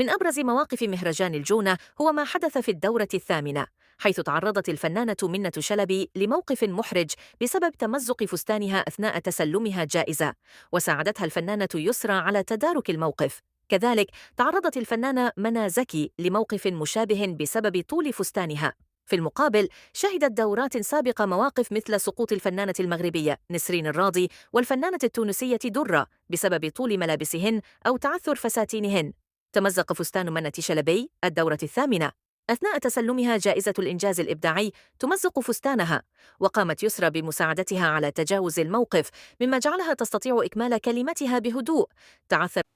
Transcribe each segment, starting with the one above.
من أبرز مواقف مهرجان الجونة هو ما حدث في الدورة الثامنة، حيث تعرضت الفنانة منة شلبي لموقف محرج بسبب تمزق فستانها أثناء تسلمها جائزة، وساعدتها الفنانة يسرى على تدارك الموقف. كذلك تعرضت الفنانة منى زكي لموقف مشابه بسبب طول فستانها. في المقابل، شهدت دورات سابقة مواقف مثل سقوط الفنانة المغربية نسرين الراضي والفنانة التونسية درة بسبب طول ملابسهن أو تعثر فساتينهن. تمزق فستان منة شلبي الدورة الثامنة أثناء تسلمها جائزة الإنجاز الإبداعي تمزق فستانها، وقامت يسرى بمساعدتها على تجاوز الموقف، مما جعلها تستطيع إكمال كلمتها بهدوء.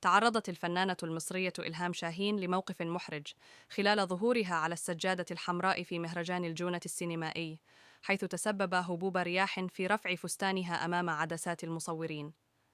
تعرضت الفنانة المصرية إلهام شاهين لموقف محرج خلال ظهورها على السجادة الحمراء في مهرجان الجونة السينمائي، حيث تسبب هبوب رياح في رفع فستانها أمام عدسات المصورين.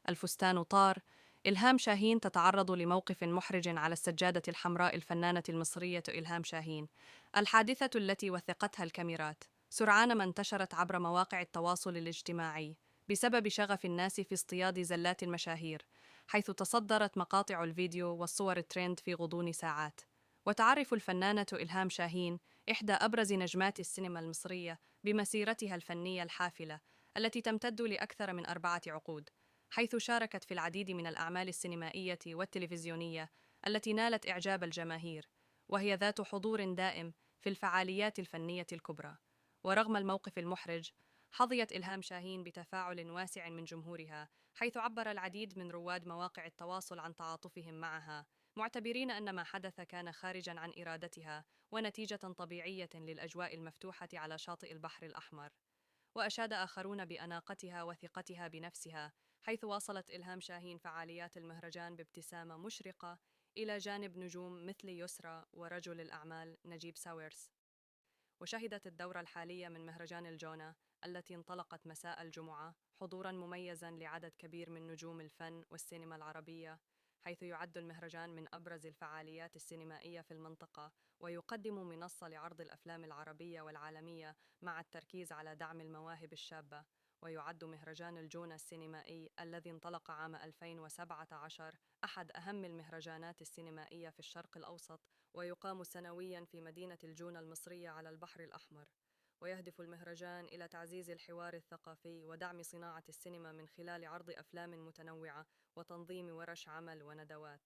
الفستان طار. إلهام شاهين تتعرض لموقف محرج على السجادة الحمراء. الفنانة المصرية إلهام شاهين، الحادثة التي وثقتها الكاميرات سرعان ما انتشرت عبر مواقع التواصل الاجتماعي بسبب شغف الناس في اصطياد زلات المشاهير، حيث تصدرت مقاطع الفيديو والصور الترند في غضون ساعات. وتعرف الفنانة إلهام شاهين إحدى أبرز نجمات السينما المصرية بمسيرتها الفنية الحافلة التي تمتد لأكثر من 4 عقود، حيث شاركت في العديد من الأعمال السينمائية والتلفزيونية التي نالت إعجاب الجماهير، وهي ذات حضور دائم في الفعاليات الفنية الكبرى. ورغم الموقف المحرج، حظيت إلهام شاهين بتفاعل واسع من جمهورها، حيث عبر العديد من رواد مواقع التواصل عن تعاطفهم معها، معتبرين أن ما حدث كان خارجاً عن إرادتها ونتيجة طبيعية للأجواء المفتوحة على شاطئ البحر الأحمر. وأشاد آخرون بأناقتها وثقتها بنفسها، حيث واصلت إلهام شاهين فعاليات المهرجان بابتسامة مشرقة إلى جانب نجوم مثل يسرى ورجل الأعمال نجيب ساويرس. وشهدت الدورة الحالية من مهرجان الجونة التي انطلقت مساء الجمعة حضوراً مميزاً لعدد كبير من نجوم الفن والسينما العربية، حيث يعد المهرجان من أبرز الفعاليات السينمائية في المنطقة، ويقدم منصة لعرض الأفلام العربية والعالمية مع التركيز على دعم المواهب الشابة. ويعد مهرجان الجونة السينمائي الذي انطلق عام 2017 أحد أهم المهرجانات السينمائية في الشرق الأوسط، ويقام سنوياً في مدينة الجونة المصرية على البحر الأحمر. ويهدف المهرجان إلى تعزيز الحوار الثقافي ودعم صناعة السينما من خلال عرض أفلام متنوعة وتنظيم ورش عمل وندوات.